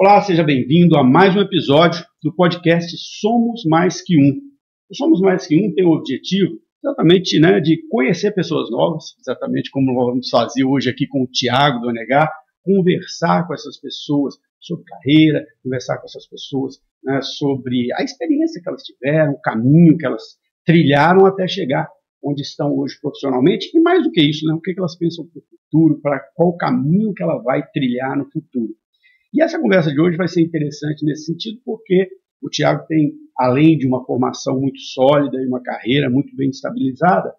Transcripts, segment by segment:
Olá, seja bem-vindo a mais um episódio do podcast Somos Mais Que Um. O Somos Mais Que Um tem o objetivo exatamente, de conhecer pessoas novas, exatamente como vamos fazer hoje aqui com o Thiago do Onegar, conversar com essas pessoas sobre carreira, conversar com essas pessoas, sobre a experiência que elas tiveram, o caminho que elas trilharam até chegar onde estão hoje profissionalmente, e mais do que isso, o que elas pensam para o futuro, para qual caminho que ela vai trilhar no futuro. E essa conversa de hoje vai ser interessante nesse sentido, porque o Thiago tem, além de uma formação muito sólida e uma carreira muito bem estabilizada,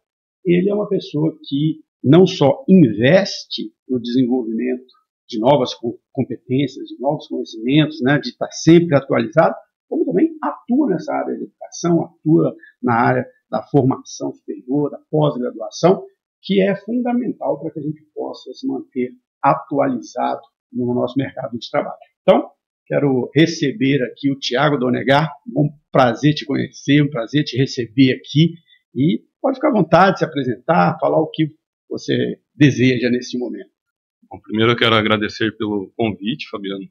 ele é uma pessoa que não só investe no desenvolvimento de novas competências, de novos conhecimentos, de estar sempre atualizado, como também atua nessa área de educação, atua na área da formação superior, da pós-graduação, que é fundamental para que a gente possa se manter atualizado no nosso mercado de trabalho. Então, quero receber aqui o Thiago do Onegar. Um prazer te conhecer, um prazer te receber aqui. E pode ficar à vontade de se apresentar, falar o que você deseja nesse momento. Bom, primeiro eu quero agradecer pelo convite, Fabiano.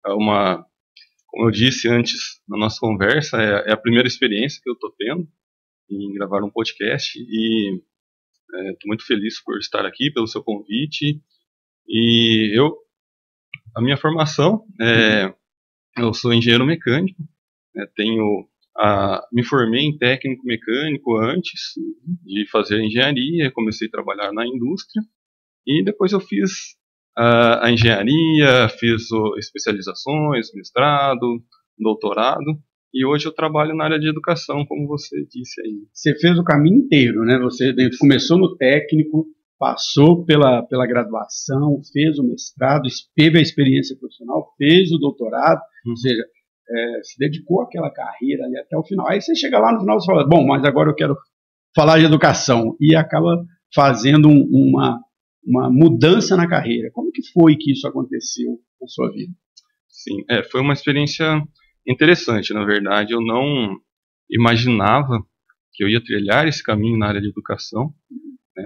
Como eu disse antes na nossa conversa, é a primeira experiência que eu estou tendo em gravar um podcast e estou muito feliz por estar aqui, pelo seu convite. E a minha formação, eu sou engenheiro mecânico, me formei em técnico mecânico antes de fazer engenharia, comecei a trabalhar na indústria e depois eu fiz a engenharia, fiz especializações, mestrado, doutorado e hoje eu trabalho na área de educação, como você disse aí. Você fez o caminho inteiro, né? Você começou no técnico, passou pela graduação, fez o mestrado, teve a experiência profissional, fez o doutorado, ou seja, se dedicou àquela carreira ali até o final. Aí você chega lá no final e fala, bom, mas agora eu quero falar de educação, e acaba fazendo uma mudança na carreira. Como que foi que isso aconteceu na sua vida? Sim, foi uma experiência interessante, na verdade. Eu não imaginava que eu ia trilhar esse caminho na área de educação,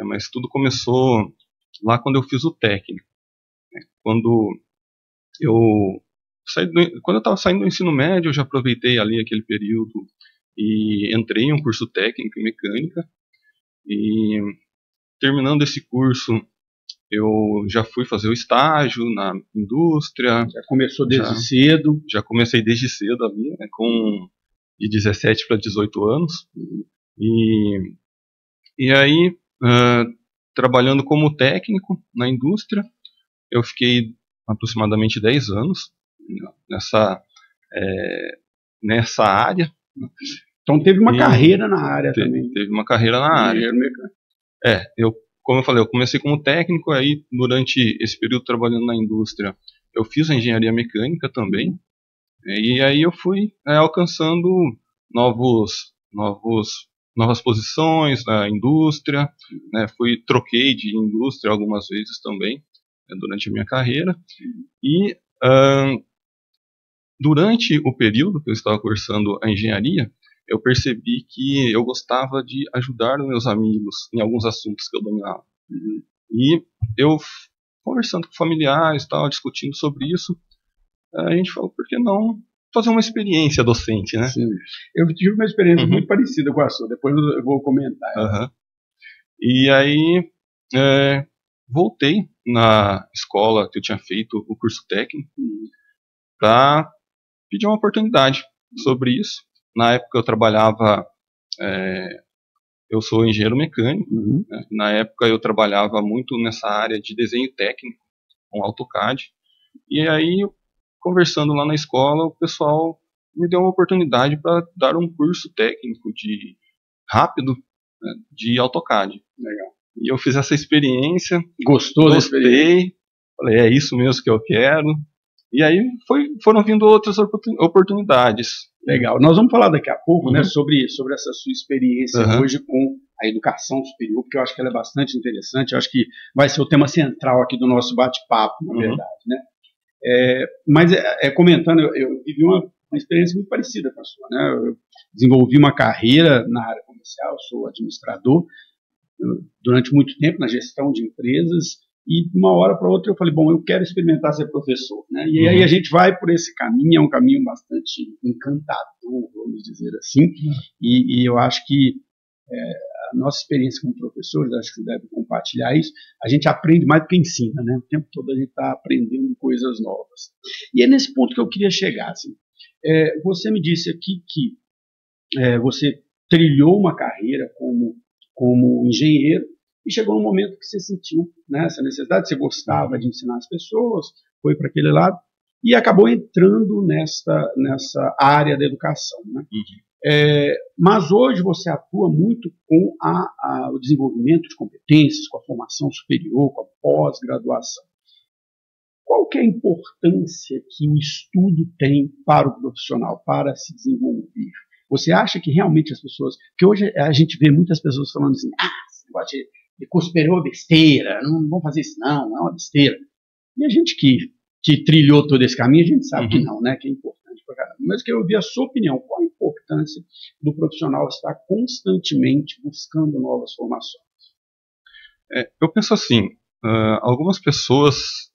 mas tudo começou lá quando eu fiz o técnico. Quando eu estava saindo do ensino médio, eu já aproveitei ali aquele período e entrei em um curso técnico em mecânica. E terminando esse curso, eu já fui fazer o estágio na indústria. Já começou desde cedo? Já comecei desde cedo ali, de 17 para 18 anos. E aí, trabalhando como técnico na indústria, eu fiquei aproximadamente 10 anos nessa área. Então teve uma carreira na área também. Teve uma carreira na área. Como eu falei, eu comecei como técnico, aí durante esse período trabalhando na indústria, eu fiz a engenharia mecânica também, e aí eu fui alcançando novas posições na indústria, troquei de indústria algumas vezes também, durante a minha carreira, e durante o período que eu estava cursando a engenharia, eu percebi que eu gostava de ajudar os meus amigos em alguns assuntos que eu dominava. E eu, conversando com familiares, discutindo sobre isso, a gente falou, por que não fazer uma experiência docente, né? Sim. Eu tive uma experiência muito parecida com a sua, depois eu vou comentar. E aí, voltei na escola que eu tinha feito o curso técnico para pedir uma oportunidade sobre isso. Na época eu trabalhava, eu sou engenheiro mecânico, na época eu trabalhava muito nessa área de desenho técnico, com AutoCAD, e aí, conversando lá na escola, o pessoal me deu uma oportunidade para dar um curso técnico rápido, de AutoCAD. Legal. E eu fiz essa experiência, gostei, falei, é isso mesmo que eu quero, e aí foram vindo outras oportunidades. Legal. Nós vamos falar daqui a pouco, sobre essa sua experiência hoje com a educação superior, porque eu acho que ela é bastante interessante. Eu acho que vai ser o tema central aqui do nosso bate-papo, na verdade, Mas, comentando, eu vivi uma experiência muito parecida com a sua, Eu desenvolvi uma carreira na área comercial, sou administrador durante muito tempo na gestão de empresas, E de uma hora para outra eu falei, bom, eu quero experimentar ser professor, né? E aí a gente vai por esse caminho, é um caminho bastante encantador, vamos dizer assim, e eu acho que a nossa experiência como professores, acho que você deve compartilhar isso, a gente aprende mais do que ensina, né? O tempo todo a gente está aprendendo coisas novas. E é nesse ponto que eu queria chegar, assim. Você me disse aqui que você trilhou uma carreira como engenheiro, e chegou um momento que você sentiu, né, essa necessidade, você gostava de ensinar as pessoas, foi para aquele lado, e acabou entrando nessa área da educação. Né? Mas hoje você atua muito com o desenvolvimento de competências, com a formação superior, com a pós-graduação. Qual que é a importância que o estudo tem para o profissional, para se desenvolver? Você acha que realmente as pessoas... Porque hoje a gente vê muitas pessoas falando assim, esse negócio de curso superior é besteira, não vamos fazer isso não é uma besteira. E a gente que trilhou todo esse caminho, a gente sabe que não, né? Que é importante para caramba. Mas eu queria ouvir a sua opinião. Qual a importância do profissional estar constantemente buscando novas formações? Eu penso assim, algumas pessoas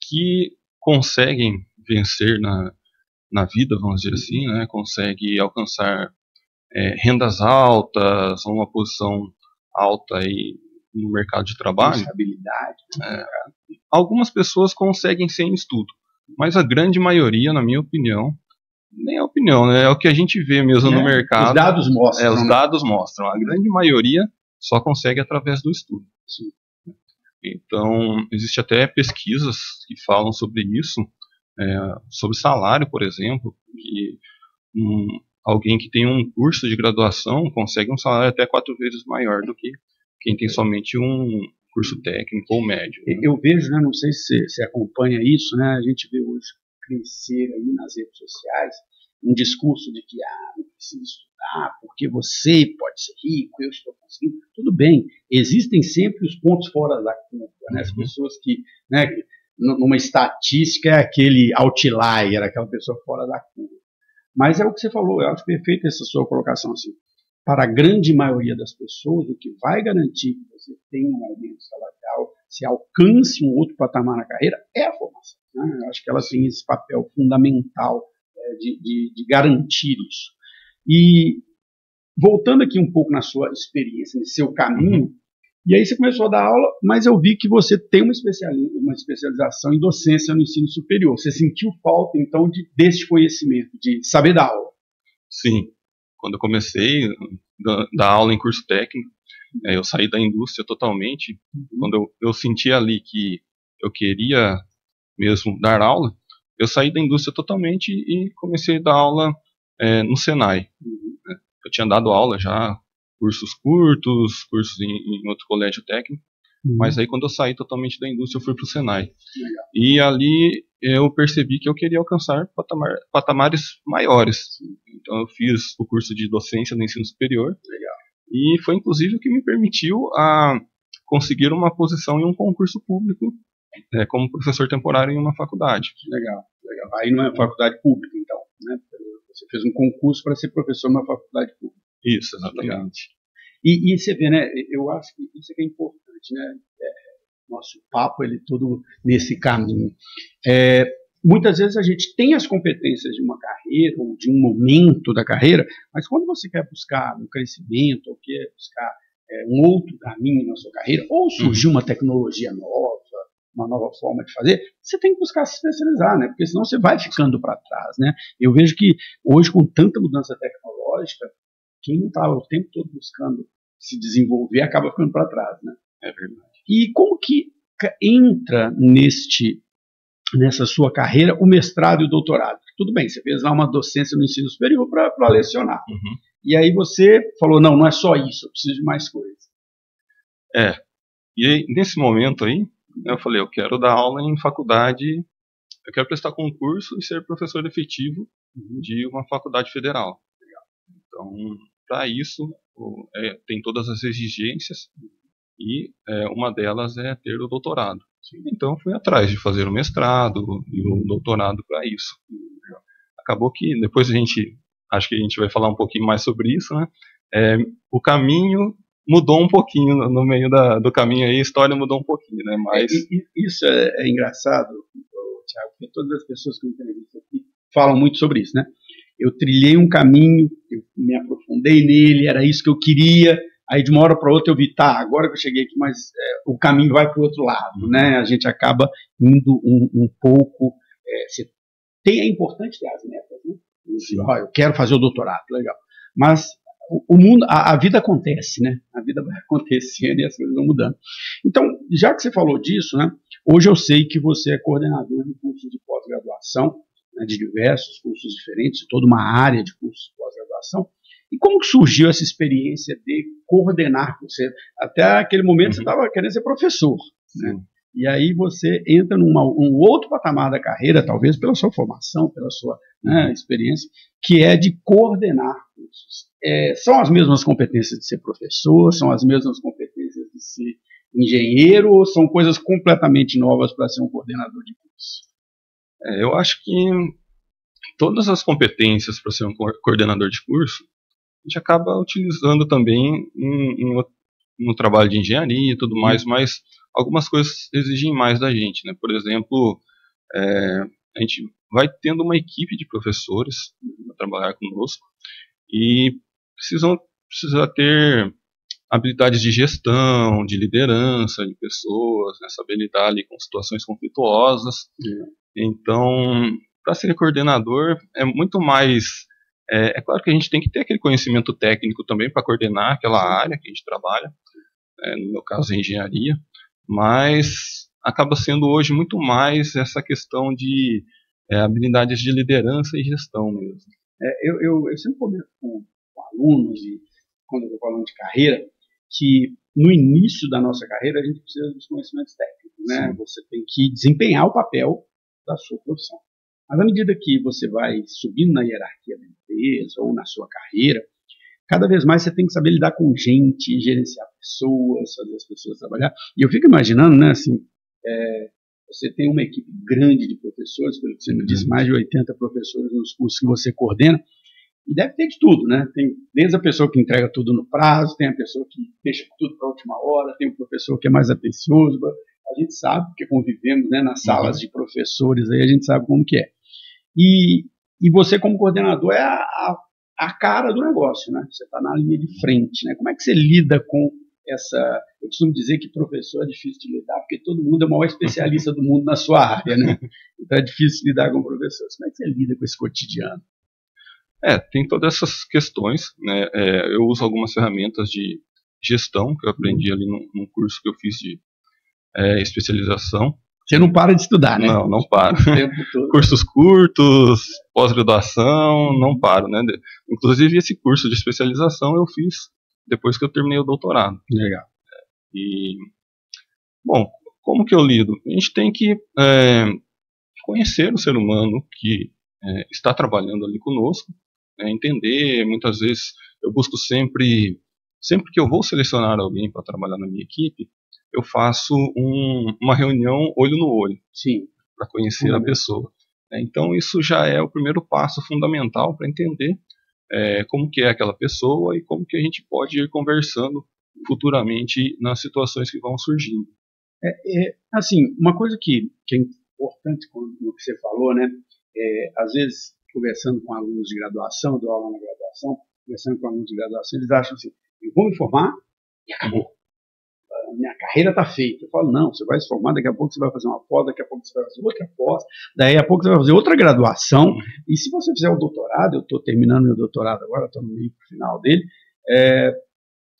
que conseguem vencer na vida, vamos dizer assim, né, conseguem alcançar rendas altas, uma posição alta aí no mercado de trabalho. Estabilidade. Algumas pessoas conseguem sem estudo, mas a grande maioria, na minha opinião, nem é opinião, né, é o que a gente vê mesmo no mercado. Os dados mostram. Os dados mostram. A grande maioria só consegue através do estudo. Sim. Então, existe até pesquisas que falam sobre isso, sobre salário, por exemplo, que alguém que tem um curso de graduação consegue um salário até 4 vezes maior do que quem tem somente um curso técnico ou médio. Né? Eu vejo, né, não sei se você acompanha isso, né, a gente vê hoje crescer aí nas redes sociais um discurso de que não precisa estudar, porque você pode ser rico, eu estou conseguindo. Tudo bem, existem sempre os pontos fora da curva, né? As pessoas que, né, numa estatística, é aquele outlier, aquela pessoa fora da curva. Mas é o que você falou, eu acho perfeita essa sua colocação assim. Para a grande maioria das pessoas, o que vai garantir que você tenha um aumento salarial, se alcance um outro patamar na carreira, é a formação. Né? Eu acho que ela tem esse papel fundamental de garantir isso. E voltando aqui um pouco na sua experiência, nesse seu caminho, e aí você começou a dar aula, mas eu vi que você tem uma especialização em docência no ensino superior. Você sentiu falta, então, desse conhecimento, de saber dar aula? Sim. Quando eu comecei a dar aula em curso técnico, eu saí da indústria totalmente. Quando eu senti ali que eu queria mesmo dar aula, eu saí da indústria totalmente e comecei a dar aula no Senai. Eu tinha dado aula já, cursos curtos, cursos em outro colégio técnico, mas aí quando eu saí totalmente da indústria eu fui para o Senai. Legal. E ali eu percebi que eu queria alcançar patamares maiores. Então eu fiz o curso de docência no ensino superior. Legal. E foi inclusive o que me permitiu a conseguir uma posição em um concurso público como professor temporário em uma faculdade. Legal, legal. Aí não é faculdade pública, então, né? Você fez um concurso para ser professor numa faculdade pública. Isso, exatamente. E você vê, né? Eu acho que isso é importante, né? Nosso papo, ele todo nesse caminho. Muitas vezes a gente tem as competências de uma carreira ou de um momento da carreira, mas quando você quer buscar um crescimento ou quer buscar um outro caminho na sua carreira, ou surgiu uma tecnologia nova, uma nova forma de fazer, você tem que buscar se especializar, né? Porque senão você vai ficando para trás, né? Eu vejo que hoje, com tanta mudança tecnológica, quem não estava o tempo todo buscando se desenvolver acaba ficando para trás, né? É verdade. E como que entra nessa sua carreira o mestrado e o doutorado? Tudo bem, você fez lá uma docência no ensino superior para lecionar. E aí você falou, não é só isso, eu preciso de mais coisas. E aí, nesse momento aí, eu falei, eu quero dar aula em faculdade, eu quero prestar concurso e ser professor efetivo de uma faculdade federal. Então, para isso, tem todas as exigências e uma delas é ter o doutorado. Então, fui atrás de fazer o mestrado e o doutorado para isso. Acabou que depois acho que a gente vai falar um pouquinho mais sobre isso, né? O caminho mudou um pouquinho no meio do caminho aí, a história mudou um pouquinho, né? Mas isso é engraçado, Thiago, porque todas as pessoas que eu entrevisto aqui falam muito sobre isso, né? Eu trilhei um caminho, eu me aprofundei nele, era isso que eu queria. Aí de uma hora para outra eu vi, tá, agora que eu cheguei aqui, mas o caminho vai para o outro lado, né? A gente acaba indo um pouco. É importante ter as metas, né? Eu quero fazer o doutorado, legal. Mas o mundo, a vida acontece, né? A vida vai acontecendo e as coisas vão mudando. Então, já que você falou disso, né? Hoje eu sei que você é coordenador de cursos de pós-graduação, né, de diversos cursos diferentes, toda uma área de cursos de pós-graduação. E como que surgiu essa experiência de coordenar? Você, até aquele momento você estava querendo ser professor, né? E aí você entra num outro patamar da carreira, talvez pela sua formação, pela sua experiência, que é de coordenar cursos. São as mesmas competências de ser professor, são as mesmas competências de ser engenheiro, ou são coisas completamente novas para ser um coordenador de curso? Eu acho que todas as competências para ser um coordenador de curso, a gente acaba utilizando também no trabalho de engenharia e tudo mais, mas algumas coisas exigem mais da gente, né? Por exemplo, a gente vai tendo uma equipe de professores para trabalhar conosco e precisa ter habilidades de gestão, de liderança de pessoas, né? Saber lidar ali com situações conflituosas. Então, para ser coordenador é muito mais... É claro que a gente tem que ter aquele conhecimento técnico também para coordenar aquela área que a gente trabalha, no meu caso, a engenharia, mas acaba sendo hoje muito mais essa questão de habilidades de liderança e gestão mesmo. Eu sempre comento com alunos, e quando eu estou falando de carreira, que no início da nossa carreira a gente precisa dos conhecimentos técnicos, né? Você tem que desempenhar o papel da sua profissão. Mas à medida que você vai subindo na hierarquia da empresa ou na sua carreira, cada vez mais você tem que saber lidar com gente, gerenciar pessoas, fazer as pessoas trabalhar. E eu fico imaginando, né, assim, você tem uma equipe grande de professores, pelo que você me disse, mais de 80 professores nos cursos que você coordena, e deve ter de tudo, né? Tem desde a pessoa que entrega tudo no prazo, tem a pessoa que deixa tudo para a última hora, tem o professor que é mais atencioso. A gente sabe, porque convivemos, né, nas salas de professores, aí a gente sabe como que é. E você, como coordenador, é a cara do negócio, né? Você está na linha de frente, né? Como é que você lida com essa... Eu costumo dizer que professor é difícil de lidar, porque todo mundo é o maior especialista do mundo na sua área, né? Então é difícil lidar com professores. Como é que você lida com esse cotidiano? Tem todas essas questões, né? Eu uso algumas ferramentas de gestão que eu aprendi ali num curso que eu fiz de especialização. Você não para de estudar, né? Não paro. Cursos curtos, pós-graduação, não paro, né? Inclusive esse curso de especialização eu fiz depois que eu terminei o doutorado. Legal. Bom, como que eu lido? A gente tem que conhecer o ser humano que está trabalhando ali conosco, entender. Muitas vezes eu busco sempre que eu vou selecionar alguém para trabalhar na minha equipe, eu faço uma reunião olho no olho, para conhecer a pessoa. Então isso já é o primeiro passo fundamental para entender como que é aquela pessoa e como que a gente pode ir conversando futuramente nas situações que vão surgindo. Assim, uma coisa que é importante no que você falou, né? Às vezes, conversando com alunos de graduação, eu dou aula na graduação, conversando com alunos de graduação, eles acham assim, eu vou me formar e acabou. Minha carreira está feita. Eu falo, não, você vai se formar, daqui a pouco você vai fazer uma pós, daqui a pouco você vai fazer outra pós, daí a pouco você vai fazer outra graduação, e se você fizer o doutorado, eu estou terminando meu doutorado agora, estou no meio final dele,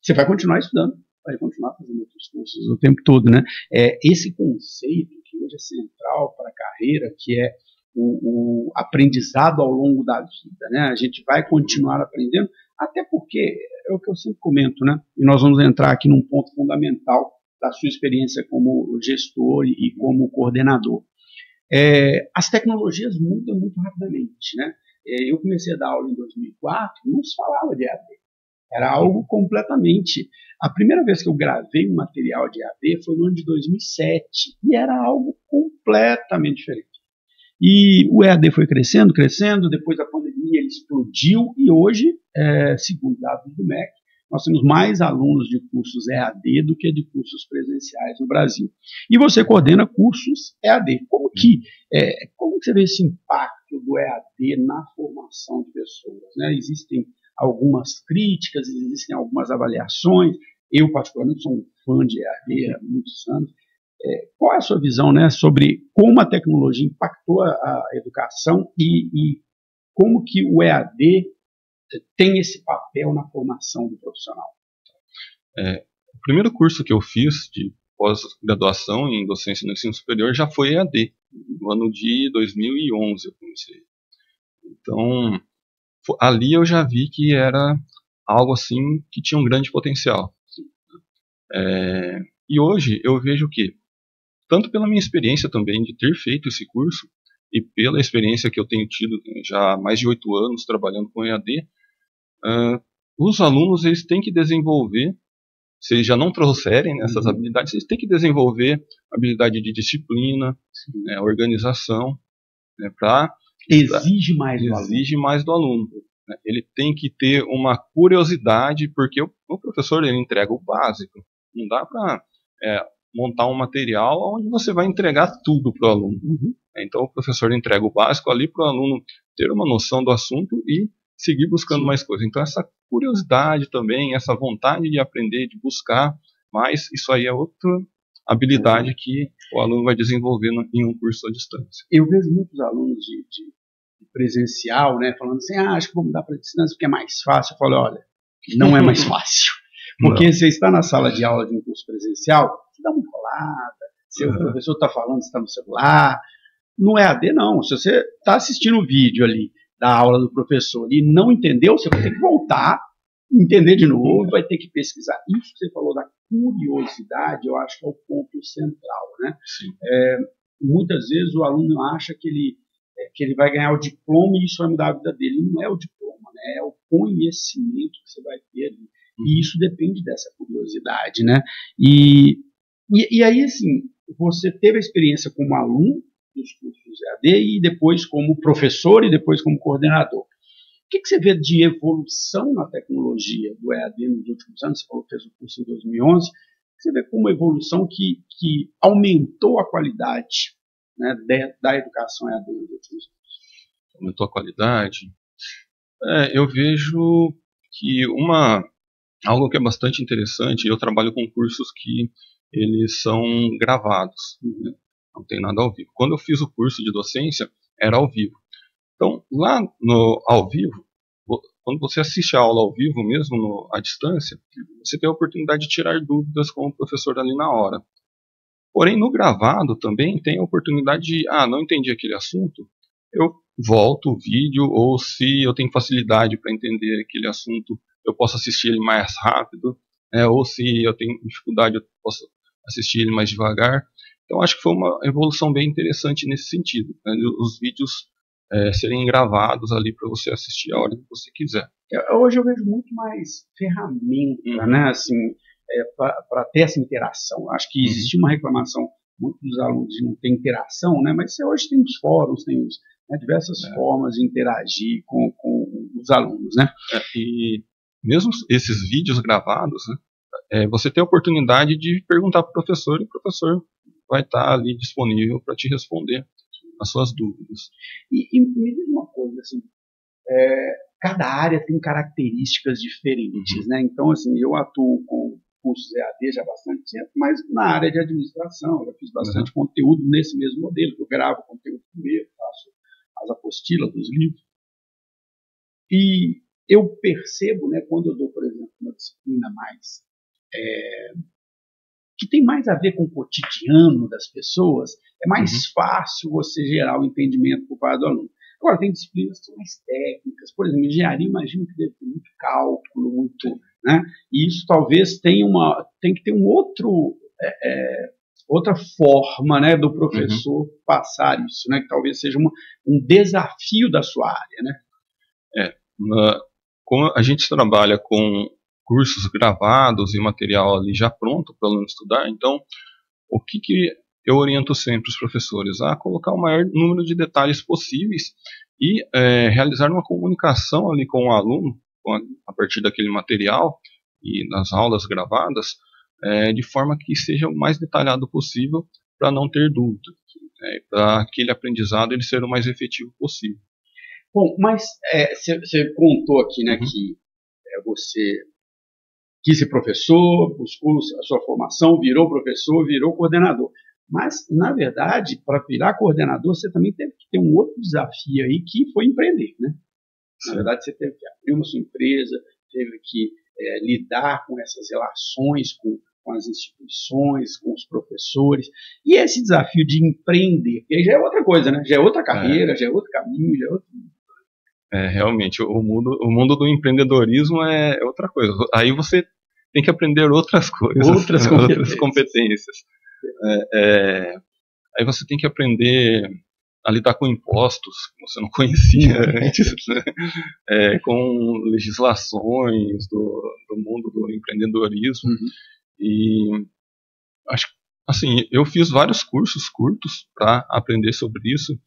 você vai continuar estudando, vai continuar fazendo outros cursos o tempo todo, né? Esse conceito que hoje é central para a carreira, que é o aprendizado ao longo da vida, né? A gente vai continuar aprendendo, até porque é o que eu sempre comento, né? E nós vamos entrar aqui num ponto fundamental da sua experiência como gestor e como coordenador. As tecnologias mudam muito rapidamente, né? Eu comecei a dar aula em 2004, não se falava de EAD. Era algo completamente... A primeira vez que eu gravei um material de EAD foi no ano de 2007, e era algo completamente diferente. E o EAD foi crescendo, depois da pandemia ele explodiu, e hoje, segundo dados do MEC, nós temos mais alunos de cursos EAD do que de cursos presenciais no Brasil. E você coordena cursos EAD. Como que você vê esse impacto do EAD na formação de pessoas, né? Existem algumas críticas, existem algumas avaliações. Eu, particularmente, sou um fã de EAD há muitos anos. Qual é a sua visão, né, sobre como a tecnologia impactou a educação e como que o EAD tem esse papel na formação do profissional? O primeiro curso que eu fiz de pós-graduação em docência no ensino superior já foi EAD. No ano de 2011 eu comecei. Então, ali eu já vi que era algo assim que tinha um grande potencial. E hoje eu vejo que, tanto pela minha experiência também de ter feito esse curso, e pela experiência que eu tenho tido já há mais de 8 anos trabalhando com EAD, os alunos eles têm que desenvolver, se eles já não trouxerem essas habilidades, eles têm que desenvolver habilidade de disciplina, organização, exige mais do aluno. Ele tem que ter uma curiosidade, porque o professor ele entrega o básico. Não dá para montar um material onde você vai entregar tudo para o aluno. Então o professor entrega o básico ali para o aluno ter uma noção do assunto e seguir buscando mais coisas. Então essa curiosidade também, essa vontade de aprender, de buscar mais, isso aí é outra habilidade que o aluno vai desenvolver em um curso à distância. Eu vejo muitos alunos de presencial, né, falando assim, acho que vou mudar para distância porque é mais fácil. Eu falo, olha, não é mais fácil. Porque você está na sala de aula de um curso presencial, você dá uma enrolada, seu professor está falando, você está no celular. No EAD, não. Se você está assistindo o vídeo ali da aula do professor e não entendeu, você vai ter que voltar, entender de novo, vai ter que pesquisar. Isso que você falou da curiosidade, eu acho que é o ponto central, né? Muitas vezes o aluno acha que ele vai ganhar o diploma e isso vai mudar a vida dele. Não é o diploma, né? É o conhecimento que você vai ter ali. E isso depende dessa curiosidade, né? E aí, assim, você teve a experiência como aluno dos cursos EAD e depois como professor e depois como coordenador. O que você vê de evolução na tecnologia do EAD nos últimos anos? Você falou que fez o curso em 2011. Você vê como evolução que aumentou a qualidade, né, da educação EAD nos últimos anos? Aumentou a qualidade? Eu vejo que algo que é bastante interessante, eu trabalho com cursos que eles são gravados, né? Não tem nada ao vivo. Quando eu fiz o curso de docência, era ao vivo. Então, lá no ao vivo, quando você assiste a aula ao vivo mesmo, à distância, você tem a oportunidade de tirar dúvidas com o professor ali na hora. Porém, no gravado também tem a oportunidade de, não entendi aquele assunto, eu volto o vídeo, ou se eu tenho facilidade para entender aquele assunto, eu posso assistir ele mais rápido, ou se eu tenho dificuldade, eu posso assistir ele mais devagar. Então, acho que foi uma evolução bem interessante nesse sentido, né? Os vídeos serem gravados ali para você assistir a hora que você quiser. Hoje eu vejo muito mais ferramenta, né, assim, para ter essa interação. Acho que existe uma reclamação muito dos alunos de não ter interação, né, mas hoje tem os fóruns, tem diversas formas de interagir com os alunos, né? E mesmo esses vídeos gravados, né, você tem a oportunidade de perguntar para o professor e o professor vai estar ali disponível para te responder as suas dúvidas. E me diz uma coisa, assim, cada área tem características diferentes, né? Então, assim, eu atuo com cursos EAD já há bastante tempo, mas na área de administração, eu fiz bastante conteúdo nesse mesmo modelo, eu gravo conteúdo primeiro, faço as apostilas dos livros, e eu percebo, né, quando eu dou, por exemplo, uma disciplina mais que tem mais a ver com o cotidiano das pessoas, é mais fácil você gerar o entendimento por parte do aluno. Agora, tem disciplinas que são mais técnicas, por exemplo, engenharia, imagino que deve ter muito cálculo, muito, né? E isso talvez tem que ter outra forma, né, do professor passar isso, né? Que talvez seja um desafio da sua área, né? Como a gente trabalha com cursos gravados e material ali já pronto para o aluno estudar, então o que eu oriento sempre os professores? A colocar o maior número de detalhes possíveis e realizar uma comunicação ali com o aluno a partir daquele material e nas aulas gravadas, de forma que seja o mais detalhado possível para não ter dúvida, para aquele aprendizado ele ser o mais efetivo possível. Bom, mas você contou aqui, né, que você quis ser professor, buscou a sua formação, virou professor, virou coordenador. Mas, na verdade, para virar coordenador, você também teve que ter um outro desafio aí, que foi empreender, né? Na verdade, você teve que abrir uma sua empresa, teve que lidar com essas relações com as instituições, com os professores. E esse desafio de empreender, que aí já é outra coisa, né? Já é outra carreira, já é outro caminho, já é outro... Realmente, o mundo do empreendedorismo é outra coisa. Aí você tem que aprender outras coisas, outras competências. Aí você tem que aprender a lidar com impostos que você não conhecia antes, né? Com legislações do mundo do empreendedorismo. E acho, assim, eu fiz vários cursos curtos para aprender sobre isso.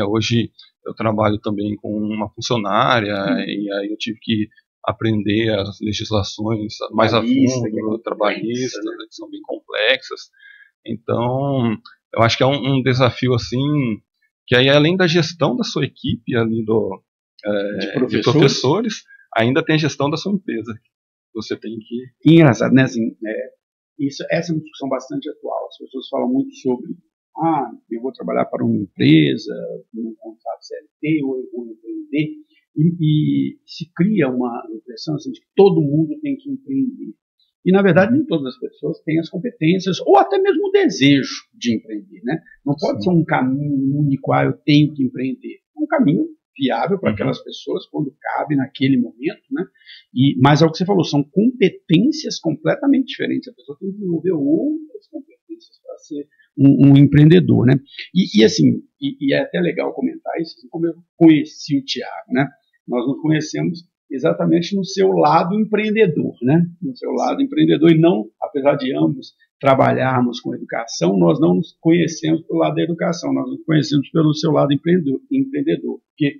Hoje eu trabalho também com uma funcionária e aí eu tive que aprender as legislações mais a fundo, trabalhistas, né, que são bem complexas. Então, eu acho que é um desafio assim, que aí além da gestão da sua equipe ali de professores, ainda tem a gestão da sua empresa. Você tem que... Engraçado, né? Assim, essa é uma discussão bastante atual. As pessoas falam muito sobre eu vou trabalhar para uma empresa, num contrato CLT, ou eu vou empreender, e se cria uma impressão assim, de que todo mundo tem que empreender. E, na verdade, nem todas as pessoas têm as competências, ou até mesmo o desejo de empreender, né? Não pode ser um caminho único, eu tenho que empreender. É um caminho viável para aquelas pessoas, quando cabe naquele momento, né? Mas é o que você falou, são competências completamente diferentes. A pessoa tem que desenvolver outras competências para ser um empreendedor, né? E assim, é até legal comentar isso, assim, como eu conheci o Thiago, né? Nós nos conhecemos exatamente no seu lado empreendedor, né? No seu lado empreendedor, e não, apesar de ambos trabalharmos com educação, nós não nos conhecemos pelo lado da educação, nós nos conhecemos pelo seu lado empreendedor. Porque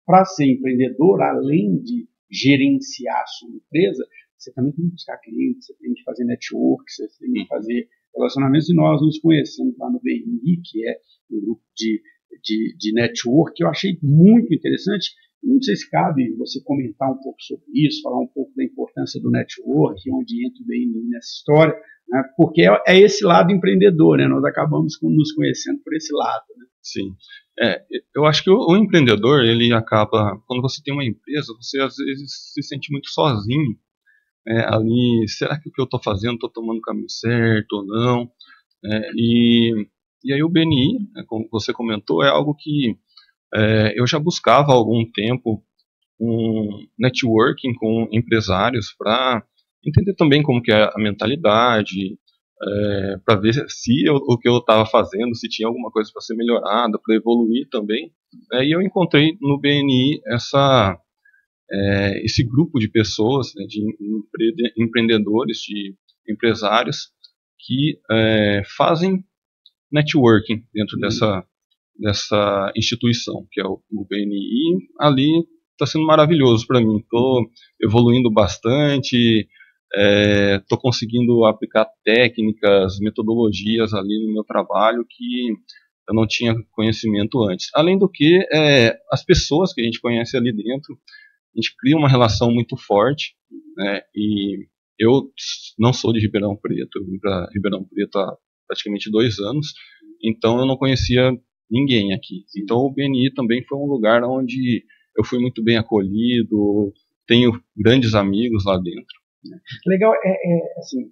para ser empreendedor, além de gerenciar a sua empresa, você também tem que buscar clientes, você tem que fazer network, você tem que fazer relacionamentos, e nós nos conhecemos lá no BNI, que é um grupo de network, que eu achei muito interessante. Não sei se cabe você comentar um pouco sobre isso, falar um pouco da importância do network, onde entra o BNI nessa história, né? Porque é esse lado empreendedor, né? Nós acabamos nos conhecendo por esse lado, né? Sim. Eu acho que o empreendedor, ele acaba, quando você tem uma empresa, você às vezes se sente muito sozinho, ali, será que o que eu estou fazendo, estou tomando o caminho certo ou não? E aí o BNI, como você comentou, é algo que eu já buscava há algum tempo, um networking com empresários para entender também como que é a mentalidade, para ver se o que eu estava fazendo, se tinha alguma coisa para ser melhorada, para evoluir também. E eu encontrei no BNI esse grupo de pessoas, né, de empreendedores, de empresários que fazem networking dentro dessa instituição, que é o BNI. Ali está sendo maravilhoso para mim. Estou evoluindo bastante, estou conseguindo aplicar técnicas, metodologias ali no meu trabalho que eu não tinha conhecimento antes. Além do que, as pessoas que a gente conhece ali dentro, a gente cria uma relação muito forte, né? E eu não sou de Ribeirão Preto, eu vim para Ribeirão Preto há praticamente 2 anos, então eu não conhecia ninguém aqui. Então o BNI também foi um lugar onde eu fui muito bem acolhido, tenho grandes amigos lá dentro. Legal, assim,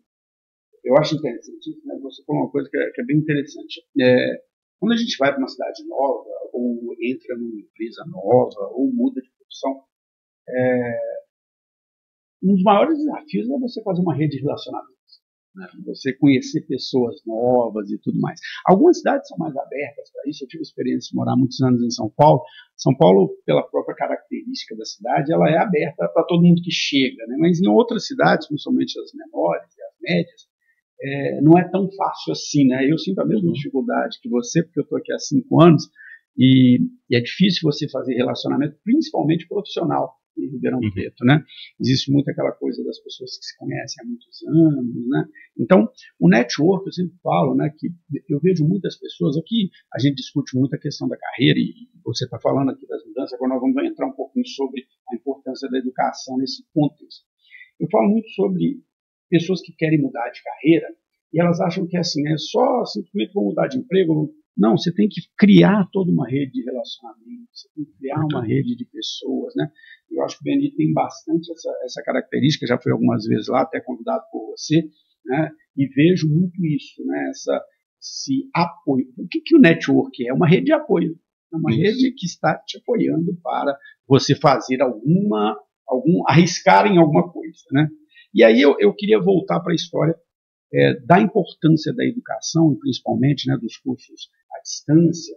eu acho interessante, né? Você falou uma coisa que é bem interessante. Quando a gente vai para uma cidade nova, ou entra numa empresa nova, ou muda de profissão, um dos maiores desafios é você fazer uma rede de relacionamentos, né? Você conhecer pessoas novas e tudo mais. Algumas cidades são mais abertas para isso. Eu tive a experiência de morar muitos anos em São Paulo. São Paulo, pela própria característica da cidade, ela é aberta para todo mundo que chega, né? Mas em outras cidades, principalmente as menores e as médias, não é tão fácil assim, né? Eu sinto a mesma dificuldade que você, porque eu estou aqui há 5 anos, e é difícil você fazer relacionamento, principalmente profissional, em Ribeirão Preto, né? Existe muito aquela coisa das pessoas que se conhecem há muitos anos, né? Então, o network, eu sempre falo, né, que eu vejo muitas pessoas aqui, a gente discute muito a questão da carreira, e você está falando aqui das mudanças, agora nós vamos entrar um pouquinho sobre a importância da educação nesse contexto. Eu falo muito sobre pessoas que querem mudar de carreira, e elas acham que assim, é só simplesmente vou mudar de emprego. Não, você tem que criar toda uma rede de relacionamento, você tem que criar uma rede de pessoas, né? Eu acho que o Benito tem bastante essa característica, já fui algumas vezes lá, até convidado por você, né? E vejo muito isso, né? Esse apoio. O que o network é? É uma rede de apoio. É uma rede que está te apoiando para você fazer arriscar em alguma coisa, né? E aí eu queria voltar para a história da importância da educação, principalmente, né, dos cursos à distância,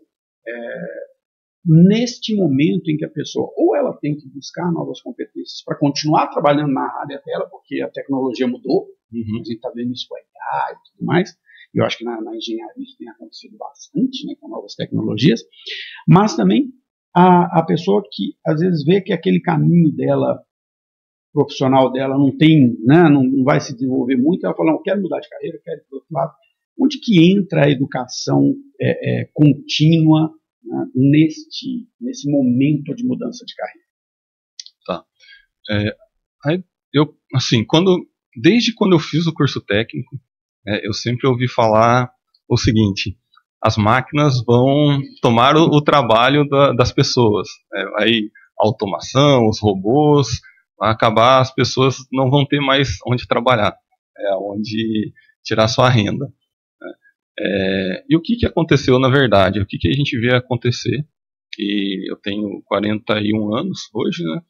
neste momento em que a pessoa ou ela tem que buscar novas competências para continuar trabalhando na área dela, porque a tecnologia mudou, a gente está vendo isso com a IA e tudo mais, e eu acho que na engenharia isso tem acontecido bastante, né, com novas tecnologias, mas também a pessoa que às vezes vê que aquele caminho dela profissional dela não tem, né, não vai se desenvolver muito, ela fala, não, eu quero mudar de carreira, quero ir para o outro lado. Onde que entra a educação contínua, né, nesse momento de mudança de carreira? Tá. Desde quando eu fiz o curso técnico, eu sempre ouvi falar o seguinte: as máquinas vão tomar o trabalho das pessoas. Aí a automação, os robôs, vai acabar, as pessoas não vão ter mais onde trabalhar, onde tirar sua renda. E o que aconteceu na verdade? O que a gente vê acontecer? E eu tenho 41 anos hoje, né?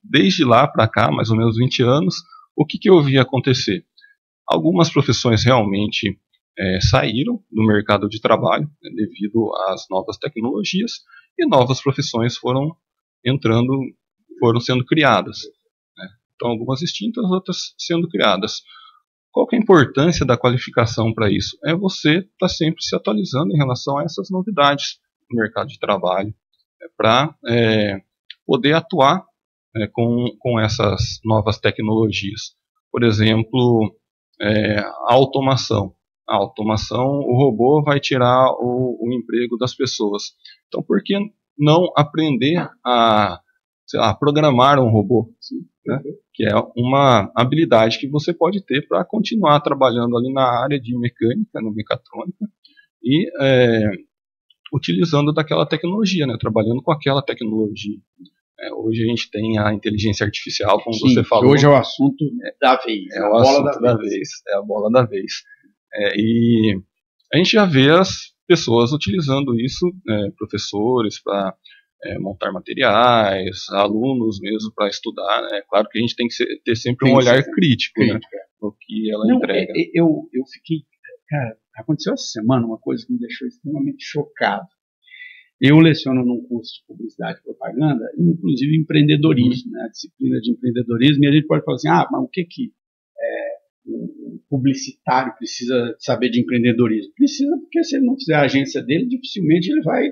Desde lá para cá, mais ou menos 20 anos, o que eu vi acontecer? Algumas profissões realmente saíram do mercado de trabalho, né, devido às novas tecnologias, e novas profissões foram sendo criadas, né? Então, algumas extintas, outras sendo criadas. Qual que é a importância da qualificação para isso? É você estar sempre se atualizando em relação a essas novidades no mercado de trabalho, para poder atuar com essas novas tecnologias. Por exemplo, a automação. A automação, o robô vai tirar o emprego das pessoas. Então, por que não aprender a programar um robô, né? Que é uma habilidade que você pode ter para continuar trabalhando ali na área de mecânica, na mecatrônica, e utilizando daquela tecnologia, né? Trabalhando com aquela tecnologia. Hoje a gente tem a inteligência artificial, como você falou. Hoje é o assunto da vez. É o assunto da vez. É a bola da vez. E a gente já vê as pessoas utilizando isso, professores para montar materiais, alunos mesmo para estudar, né? Claro que a gente tem que ter sempre um olhar crítico, né, no que ela entrega. Eu fiquei, cara, aconteceu essa semana uma coisa que me deixou extremamente chocado. Eu leciono num curso de publicidade e propaganda, inclusive empreendedorismo, né, a disciplina de empreendedorismo, e a gente pode falar assim, mas o que o publicitário precisa saber de empreendedorismo? Precisa, porque se ele não fizer a agência dele, dificilmente ele vai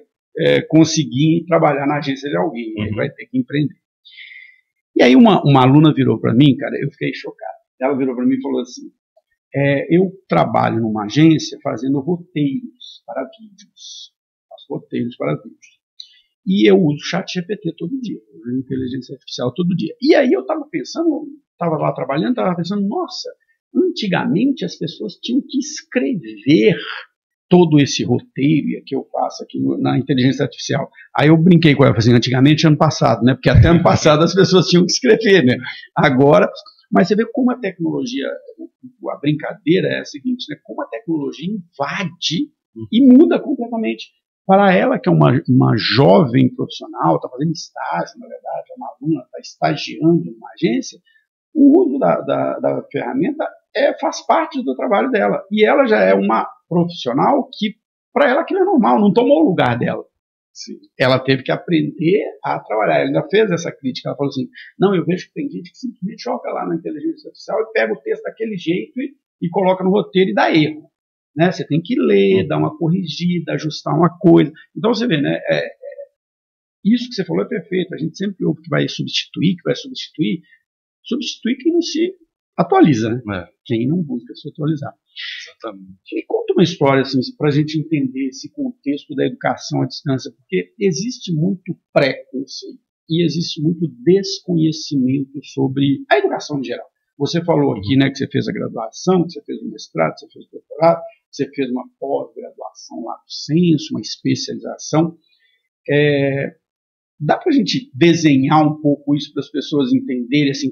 conseguir trabalhar na agência de alguém, ele vai ter que empreender. E aí uma aluna virou para mim, cara, eu fiquei chocado. Ela virou para mim e falou assim, eu trabalho numa agência fazendo roteiros para vídeos. Faço roteiros para vídeos. E eu uso ChatGPT todo dia, eu uso inteligência artificial todo dia. E aí eu estava pensando, estava lá trabalhando, estava pensando, nossa, antigamente as pessoas tinham que escrever todo esse roteiro que eu faço aqui na inteligência artificial. Aí eu brinquei com ela, assim, antigamente, ano passado, né? Porque até ano passado as pessoas tinham que escrever, né? Agora, mas você vê como a tecnologia, a brincadeira é a seguinte, né? Como a tecnologia invade e muda completamente. Para ela, que é uma jovem profissional, está fazendo estágio, na verdade, é uma aluna, está estagiando numa agência, o uso da ferramenta faz parte do trabalho dela. E ela já é uma profissional que, para ela, aquilo é normal, não tomou o lugar dela. Sim. Ela teve que aprender a trabalhar. Ela ainda fez essa crítica. Ela falou assim, não, eu vejo que tem gente que simplesmente joga lá na inteligência artificial e pega o texto daquele jeito e coloca no roteiro e dá erro. Né? Você tem que ler, dar uma corrigida, ajustar uma coisa. Então você vê, né? isso que você falou é perfeito. A gente sempre ouve que vai substituir, substituir quem não se atualiza, né? Quem não busca se atualizar. Exatamente. E conta uma história assim, para a gente entender esse contexto da educação à distância, porque existe muito preconceito e existe muito desconhecimento sobre a educação em geral. Você falou aqui, né, que você fez a graduação, que você fez o mestrado, que você fez o doutorado, que você fez uma pós-graduação lá no Censo, uma especialização. Dá para a gente desenhar um pouco isso para as pessoas entenderem assim,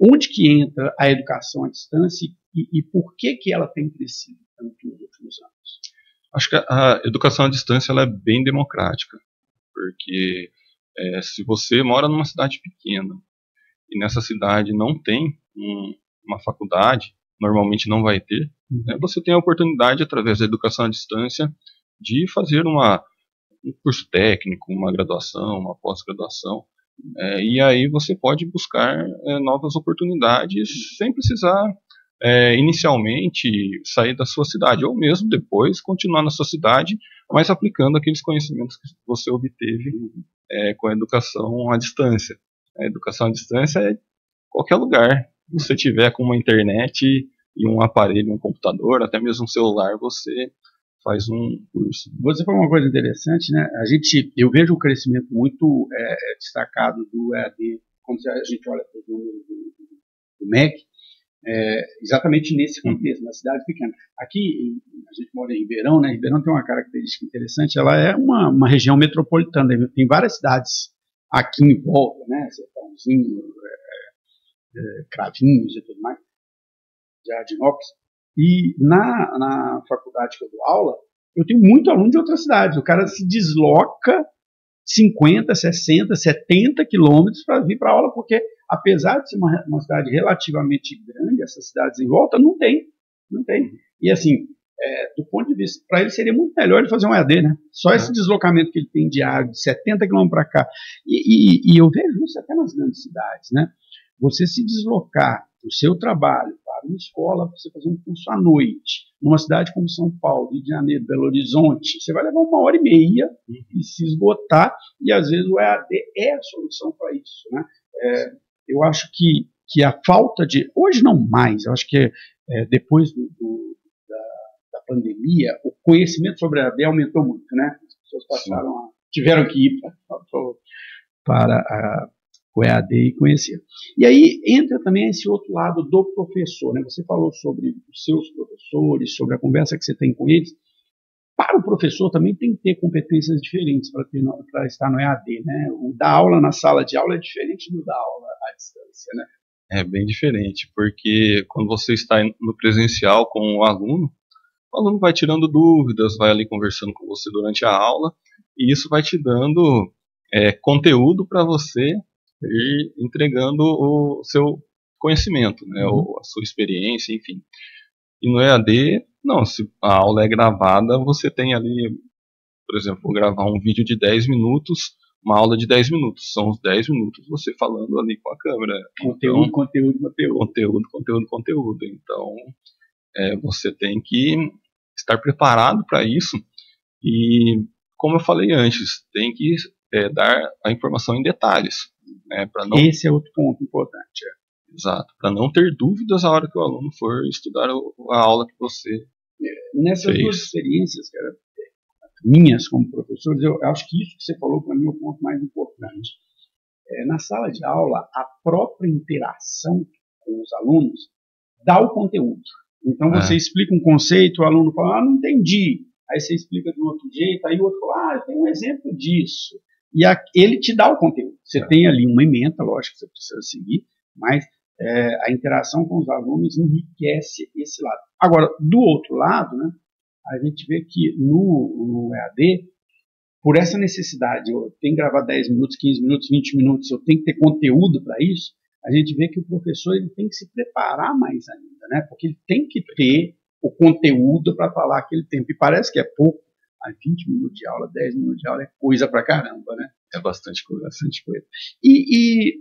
onde que entra a educação à distância e por que ela tem crescido tanto nos últimos anos? Acho que a educação à distância ela é bem democrática, porque se você mora numa cidade pequena e nessa cidade não tem uma faculdade, normalmente não vai ter, você tem a oportunidade, através da educação à distância, de fazer um curso técnico, uma graduação, uma pós-graduação, e aí você pode buscar novas oportunidades sem precisar inicialmente sair da sua cidade, ou mesmo depois continuar na sua cidade, mas aplicando aqueles conhecimentos que você obteve com a educação à distância. A educação à distância é qualquer lugar. Se você tiver com uma internet e um aparelho, um computador, até mesmo um celular, você faz um curso. Você falou uma coisa interessante, né? Eu vejo um crescimento muito destacado do EAD, quando a gente olha para os números do MEC, exatamente nesse contexto, na cidade pequena. Aqui, a gente mora em Ribeirão, né? Ribeirão tem uma característica interessante, ela é uma região metropolitana, né? Tem várias cidades aqui em volta, né? Sertãozinho, Cravinhos e tudo mais, Jardinópolis. E na faculdade que eu dou aula, eu tenho muito aluno de outras cidades. O cara se desloca 50, 60, 70 quilômetros para vir para a aula, porque apesar de ser uma cidade relativamente grande, essas cidades em volta, não tem. E assim, do ponto de vista, para ele seria muito melhor ele fazer um EAD, né? Só esse deslocamento que ele tem diário, de 70 quilômetros para cá. E eu vejo isso até nas grandes cidades, né? Você se deslocar do seu trabalho para uma escola, para você fazer um curso à noite, numa cidade como São Paulo, Rio de Janeiro, Belo Horizonte, você vai levar 1h30 e se esgotar, e às vezes o EAD é a solução para isso, né? Eu acho que a falta de... Hoje não mais, eu acho que depois da pandemia, o conhecimento sobre a EAD aumentou muito, né? As pessoas tiveram que ir para o EAD e conhecer. E aí entra também esse outro lado do professor, né? Você falou sobre os seus professores, sobre a conversa que você tem com eles. Para o professor também tem que ter competências diferentes para estar no EAD, né? O dar aula na sala de aula é diferente do dar aula à distância, né? É bem diferente, porque quando você está no presencial com o aluno vai tirando dúvidas, vai ali conversando com você durante a aula, e isso vai te dando conteúdo para você ir entregando o seu conhecimento, né, a sua experiência, enfim. E no EAD, não, se a aula é gravada, você tem ali, por exemplo, vou gravar um vídeo de 10 minutos, uma aula de 10 minutos, são os 10 minutos você falando ali com a câmera. Conteúdo. Então, você tem que estar preparado para isso e, como eu falei antes, tem que dar a informação em detalhes. Esse é outro ponto importante. Exato, para não ter dúvidas a hora que o aluno for estudar a aula que você Nessas fez. duas experiências, cara, minhas como professores, eu acho que isso que você falou para mim é o ponto mais importante. Na sala de aula, a própria interação com os alunos dá o conteúdo. Então você explica um conceito, o aluno fala, não entendi. Aí você explica de um outro jeito, aí o outro fala, eu tenho um exemplo disso. E ele te dá o conteúdo. Você tem ali uma ementa, lógico que você precisa seguir, mas a interação com os alunos enriquece esse lado. Agora, do outro lado, né, a gente vê que no EAD, por essa necessidade, eu tenho que gravar 10 minutos, 15 minutos, 20 minutos, eu tenho que ter conteúdo para isso, a gente vê que o professor ele tem que se preparar mais ainda, né, porque ele tem que ter o conteúdo para falar aquele tempo. E parece que é pouco, 20 minutos de aula, 10 minutos de aula é coisa pra caramba, né? É bastante coisa. E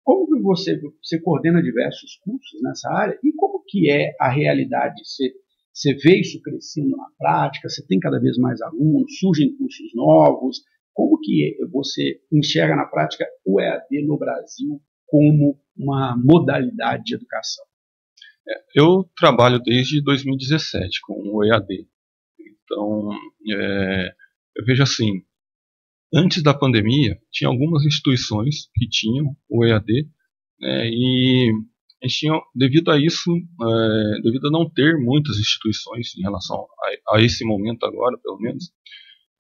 como que você coordena diversos cursos nessa área? E como que é a realidade? Você vê isso crescendo na prática? Você tem cada vez mais alunos? Surgem cursos novos? Como que você enxerga na prática o EAD no Brasil como uma modalidade de educação? Eu trabalho desde 2017 com o EAD. Então, eu vejo assim, antes da pandemia, tinha algumas instituições que tinham o EAD, né, e a gente tinha, devido a isso, devido a não ter muitas instituições em relação a esse momento agora, pelo menos,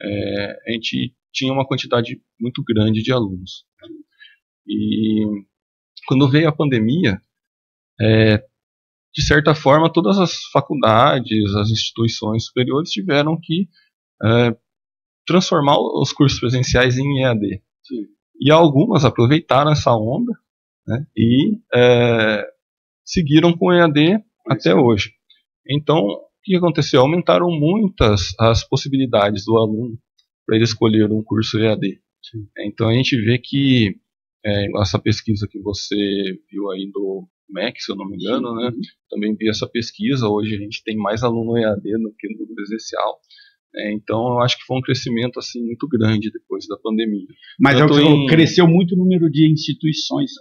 a gente tinha uma quantidade muito grande de alunos. E quando veio a pandemia, de certa forma, todas as faculdades, as instituições superiores tiveram que transformar os cursos presenciais em EAD. Sim. E algumas aproveitaram essa onda, né, e seguiram com o EAD até hoje. Então, o que aconteceu? Aumentaram muitas as possibilidades do aluno para ele escolher um curso EAD. Sim. Então, a gente vê que essa pesquisa que você viu aí do MEC, se eu não me engano, né, também vi essa pesquisa. Hoje a gente tem mais aluno EAD do que no presencial. Então, eu acho que foi um crescimento assim, muito grande depois da pandemia. Mas cresceu muito o número de instituições.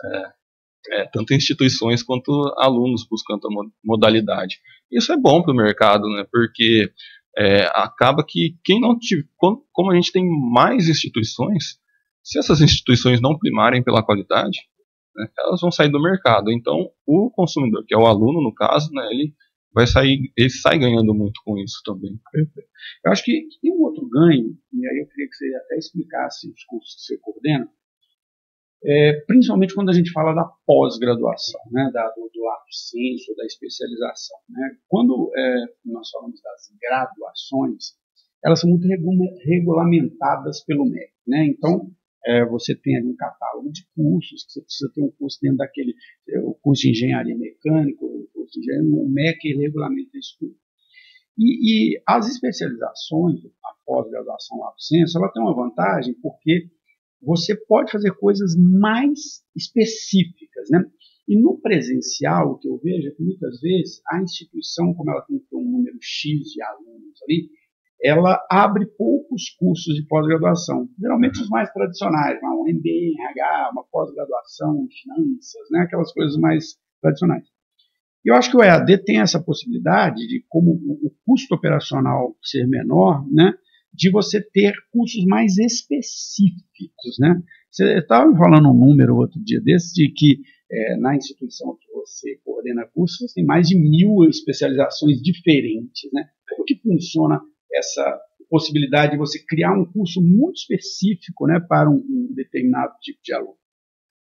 Tanto instituições quanto alunos buscando a modalidade. Isso é bom para o mercado, né, porque acaba que quem não tiver, como a gente tem mais instituições, se essas instituições não primarem pela qualidade, né, elas vão sair do mercado. Então, o consumidor, que é o aluno no caso, né, ele sai ganhando muito com isso também. Perfeito. Eu acho que tem um outro ganho, e aí eu queria que você até explicasse os cursos que você coordena, principalmente quando a gente fala da pós-graduação, né, do lato sensu, da especialização. Né? Quando nós falamos das graduações, elas são muito regulamentadas pelo MEC. Né? Então, você tem ali um catálogo de cursos, que você precisa ter um curso dentro daquele, o curso de engenharia mecânica, o curso de engenharia, o MEC regulamenta isso tudo. E as especializações, a pós-graduação lato sensu, ela tem uma vantagem porque você pode fazer coisas mais específicas, né? E no presencial, o que eu vejo é que muitas vezes a instituição, como ela tem que ter um número X de alunos ali, ela abre poucos cursos de pós-graduação, geralmente os mais tradicionais, um MBA em RH, uma pós-graduação em finanças, né? Aquelas coisas mais tradicionais. E eu acho que o EAD tem essa possibilidade de, como o custo operacional ser menor, né? De você ter cursos mais específicos, né? Você estava me falando um número outro dia desse, de que na instituição que você coordena cursos, tem mais de 1000 especializações diferentes, né? Como que funciona essa possibilidade de você criar um curso muito específico, né, para um determinado tipo de aluno?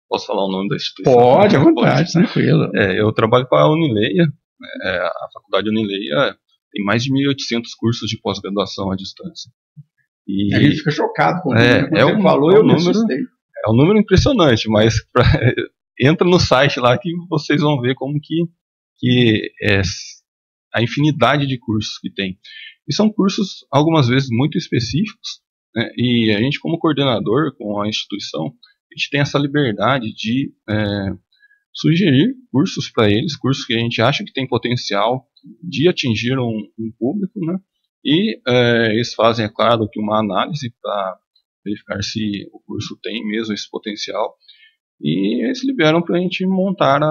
Posso falar o nome da instituição? Pode, à vontade, tranquilo. Eu trabalho com a Unileia, a faculdade Unileia tem mais de 1.800 cursos de pós-graduação à distância. E a gente fica chocado com o número. Você falou, eu me assustei. É um número impressionante, mas entra no site lá que vocês vão ver como que é a infinidade de cursos que tem. E são cursos, algumas vezes, muito específicos, né, e a gente, como coordenador com a instituição, a gente tem essa liberdade de sugerir cursos para eles, cursos que a gente acha que tem potencial de atingir um público, né? E eles fazem, é claro, que uma análise para verificar se o curso tem mesmo esse potencial, e eles liberam para a gente montar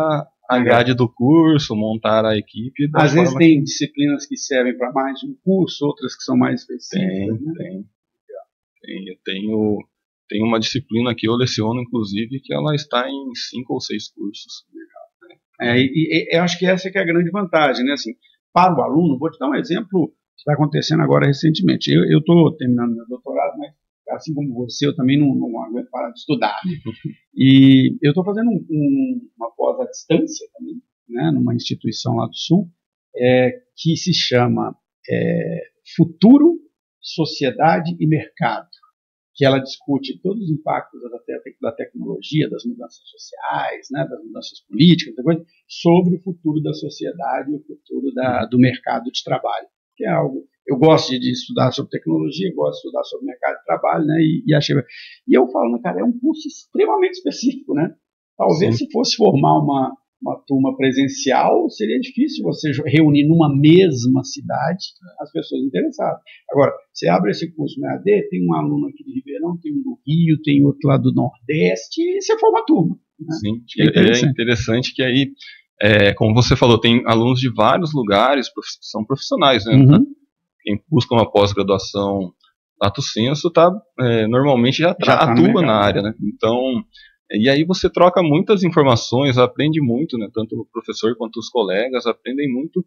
a grade do curso, montar a equipe. Às vezes tem disciplinas que servem para mais de um curso, outras que são mais específicas. Eu tenho uma disciplina que eu leciono, inclusive, que ela está em 5 ou 6 cursos. Eu acho que essa que é a grande vantagem, né? Assim, para o aluno, vou te dar um exemplo que está acontecendo agora recentemente. Eu estou terminando meu doutorado, mas assim como você, eu também não aguento parar de estudar. Né? E eu estou fazendo uma pós à distância também, né, numa instituição lá do Sul, que se chama Futuro, Sociedade e Mercado, que ela discute todos os impactos da tecnologia, das mudanças sociais, né, das mudanças políticas, sobre o futuro da sociedade e o futuro do mercado de trabalho, que é algo... Eu gosto de estudar sobre tecnologia, gosto de estudar sobre mercado de trabalho, né, e eu falo, cara, é um curso extremamente específico, né? Talvez se fosse formar uma uma turma presencial, seria difícil você reunir numa mesma cidade as pessoas interessadas. Agora, você abre esse curso no EAD, tem um aluno aqui de Ribeirão, tem um do Rio, tem outro lá do Nordeste, e você forma a turma. Né? Sim, é interessante que aí, como você falou, tem alunos de vários lugares, são profissionais, né? Uhum. Quem busca uma pós-graduação lato sensu normalmente já atua na área, né? Então, e aí você troca muitas informações, aprende muito, né? Tanto o professor quanto os colegas aprendem muito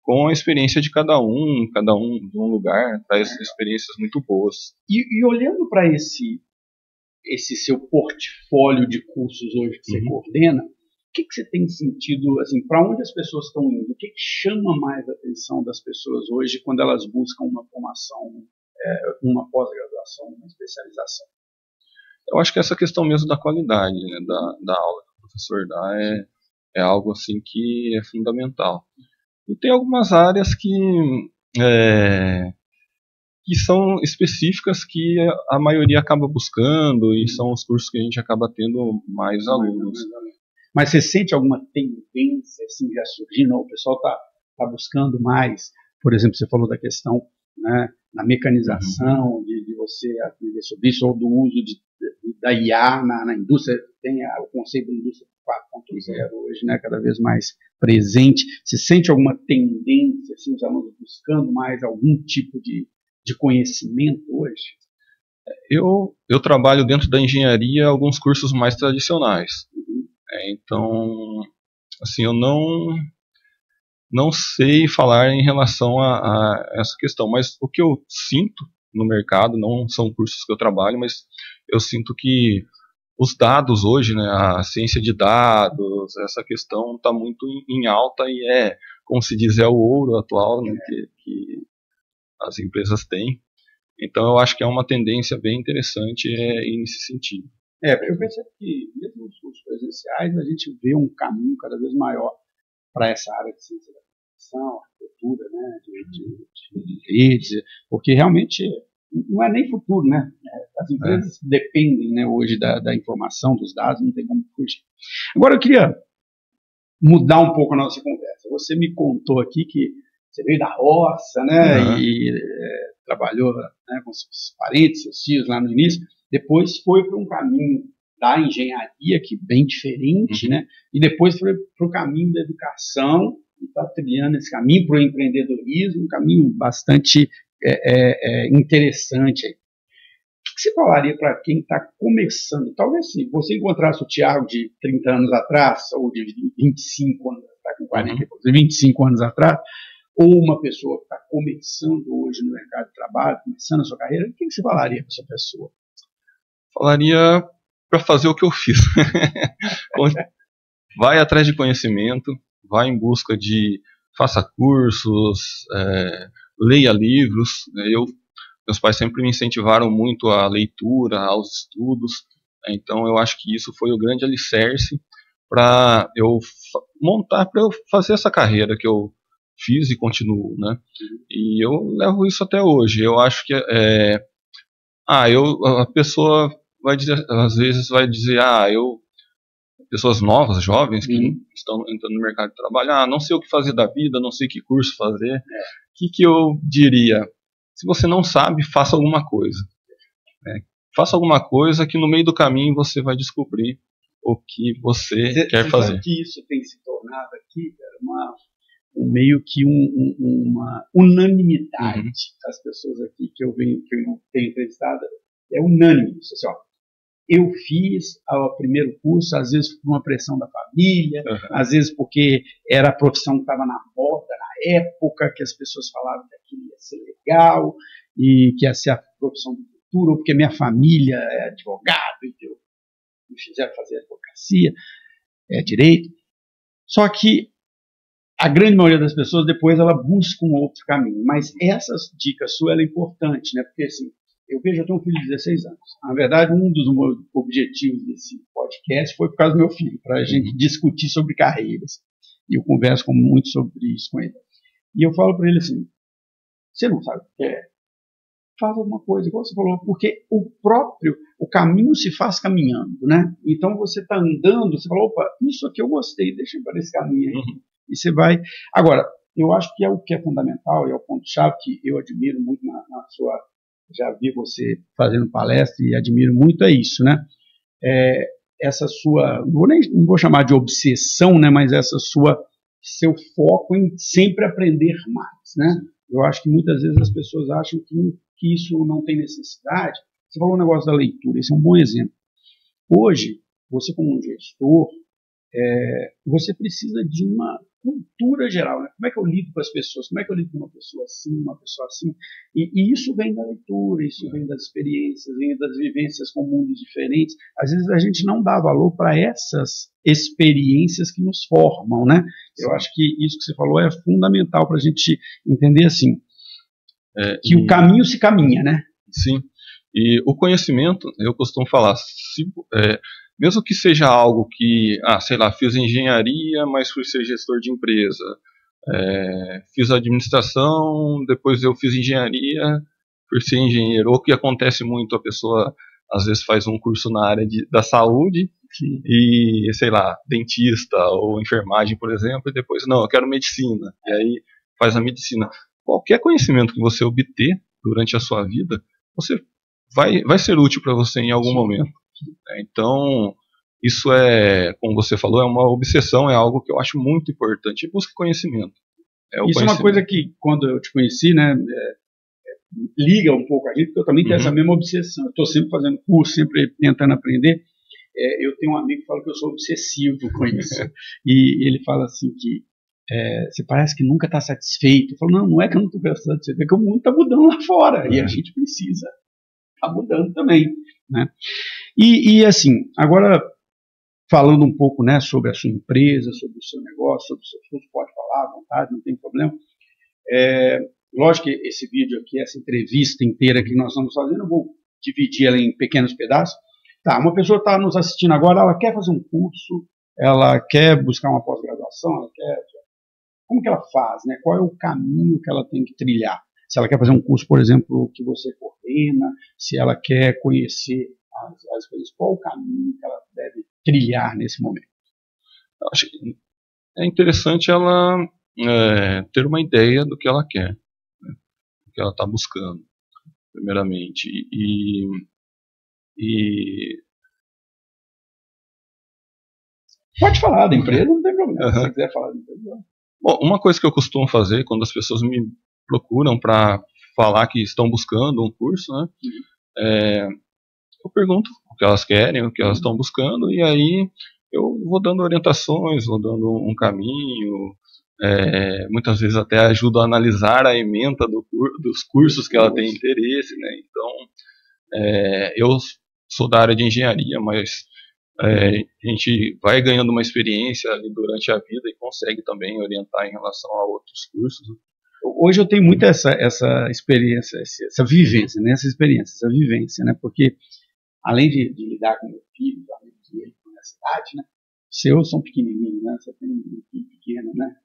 com a experiência de cada um de um lugar, traz experiências muito boas. E olhando para esse seu portfólio de cursos hoje que você coordena, o que você tem sentido, assim, para onde as pessoas estão indo? O que chama mais a atenção das pessoas hoje quando elas buscam uma formação, uma pós-graduação, uma especialização? Eu acho que essa questão mesmo da qualidade, né, da aula que o professor dá é algo assim que é fundamental. E tem algumas áreas que são específicas que a maioria acaba buscando e são os cursos que a gente acaba tendo mais alunos. Mas você sente alguma tendência assim, já surgindo? O pessoal está buscando mais, por exemplo, você falou da questão, né, na mecanização, de você aprender sobre isso, ou do uso da IA na indústria. Tem o conceito da indústria 4.0 hoje, né, cada vez mais presente. Você sente alguma tendência, assim, os alunos buscando mais algum tipo de conhecimento hoje? Eu trabalho dentro da engenharia alguns cursos mais tradicionais. Então, assim, eu não sei falar em relação a essa questão, mas o que eu sinto no mercado, não são cursos que eu trabalho, mas eu sinto que os dados hoje, né, a ciência de dados, essa questão está muito em alta e como se diz, o ouro atual, né, que as empresas têm. Então eu acho que é uma tendência bem interessante ir nesse sentido. Eu percebo que mesmo nos cursos presenciais a gente vê um caminho cada vez maior para essa área de ciência da computação, arquitetura, né, de redes, porque realmente não é nem futuro, né? As empresas dependem, né, hoje da informação, dos dados, não tem como fugir. Agora eu queria mudar um pouco a nossa conversa. Você me contou aqui que você veio da roça, né, e trabalhou, né, com seus parentes, seus tios lá no início, depois foi para um caminho da engenharia, que é bem diferente, né, e depois foi para o caminho da educação, e está trilhando esse caminho para o empreendedorismo, um caminho bastante interessante. O que você falaria para quem está começando? Talvez se você encontrasse o Thiago de 30 anos atrás, ou de 25 anos, está com 40, 25 anos atrás, ou uma pessoa que está começando hoje no mercado de trabalho, começando a sua carreira, o que você falaria para essa pessoa? Falaria para fazer o que eu fiz. Vai atrás de conhecimento, vai em busca faça cursos, leia livros. Meus pais sempre me incentivaram muito à leitura, aos estudos, então eu acho que isso foi o grande alicerce para eu para eu fazer essa carreira que eu fiz e continuo, né? E eu levo isso até hoje. Eu acho que a pessoa vai dizer, às vezes vai dizer, pessoas novas, jovens que estão entrando no mercado de trabalho, não sei o que fazer da vida, não sei que curso fazer. O que eu diria? Se você não sabe, faça alguma coisa. Faça alguma coisa que no meio do caminho você vai descobrir o que você quer fazer. Sabe que isso tem se tornado aqui, cara, meio que uma unanimidade das pessoas aqui que eu tenho entrevistado, é unânime isso, assim, eu fiz o primeiro curso, às vezes por uma pressão da família, às vezes porque era a profissão que estava na moda na época, que as pessoas falavam que aquilo ia ser legal e que ia ser a profissão do futuro, ou porque minha família é advogado e me fizeram fazer advocacia, direito. Só que a grande maioria das pessoas depois ela busca um outro caminho, mas essas dicas suas ela é importante, né? Porque assim, eu tenho um filho de 16 anos. Na verdade, um dos meus objetivos desse podcast foi por causa do meu filho, para a gente discutir sobre carreiras. E eu converso muito sobre isso com ele. E eu falo para ele assim, você não sabe o que é? faz alguma coisa, igual você falou, porque o caminho se faz caminhando, né? Então você está andando, você fala, opa, isso aqui eu gostei, deixa eu ir para esse caminho aí. E você vai. Agora, eu acho que é o que é fundamental, e é o ponto-chave que eu admiro muito na sua. Já vi você fazendo palestra e admiro muito, é isso, né? Essa sua, não vou chamar de obsessão, né? Mas seu foco em sempre aprender mais, né? Eu acho que muitas vezes as pessoas acham que isso não tem necessidade. Você falou um negócio da leitura, esse é um bom exemplo. Hoje, você como um gestor, você precisa de uma cultura geral, né? Como é que eu lido com as pessoas? Como é que eu lido com uma pessoa assim? E isso vem da leitura, isso vem das experiências, vem das vivências com mundos diferentes. Às vezes a gente não dá valor para essas experiências que nos formam, né? Eu acho que isso que você falou é fundamental para a gente entender assim, que o caminho se caminha, né? Sim. E o conhecimento, eu costumo falar, mesmo que seja algo que, sei lá, fiz engenharia, mas fui ser gestor de empresa, fiz administração, depois eu fiz engenharia, fui ser engenheiro, ou o que acontece muito, a pessoa às vezes faz um curso na área da saúde, sim, e, sei lá, dentista ou enfermagem, por exemplo, e depois, não, eu quero medicina, e aí faz a medicina. Qualquer conhecimento que você obter durante a sua vida, você vai ser útil para você em algum momento. Então, isso como você falou, é uma obsessão, é algo que eu acho muito importante. Busque conhecimento. Isso é uma coisa que, quando eu te conheci, né, liga um pouco a gente, porque eu também tenho essa mesma obsessão. Eu estou sempre fazendo curso, sempre tentando aprender. Eu tenho um amigo que fala que eu sou obsessivo com isso. E ele fala assim que você parece que nunca está satisfeito. Eu falo, não é que eu não estou satisfeito, é que o mundo está mudando lá fora. E a gente precisa estar mudando também, né? E assim, agora falando um pouco, né, sobre a sua empresa, sobre o seu negócio, sobre os seus cursos, pode falar à vontade, não tem problema. Lógico que esse vídeo aqui, essa entrevista inteira que nós estamos fazendo, eu vou dividir ela em pequenos pedaços. Tá, uma pessoa está nos assistindo agora, ela quer fazer um curso, ela quer buscar uma pós-graduação, como que ela faz, né? Qual é o caminho que ela tem que trilhar? Se ela quer fazer um curso, por exemplo, que você coordena, se ela quer conhecer as coisas, qual o caminho que ela deve trilhar nesse momento? Eu acho que é interessante ela ter uma ideia do que ela quer, né? Do que ela está buscando, primeiramente. Pode falar da empresa, não tem problema. Se você quiser falar da empresa. Bom, uma coisa que eu costumo fazer quando as pessoas me procuram para falar que estão buscando um curso, né? Eu pergunto o que elas querem, o que elas estão buscando, e aí eu vou dando orientações, vou dando um caminho, muitas vezes até ajudo a analisar a ementa dos cursos que ela tem interesse, né? Então, eu sou da área de engenharia, mas a gente vai ganhando uma experiência ali durante a vida e consegue também orientar em relação a outros cursos. Hoje eu tenho muito essa experiência, essa vivência, né? Essa vivência, né? Porque além de lidar com meu filho, além de ele na cidade, né? Os seus são pequenininhos, né? Você tem um filho pequeno, né?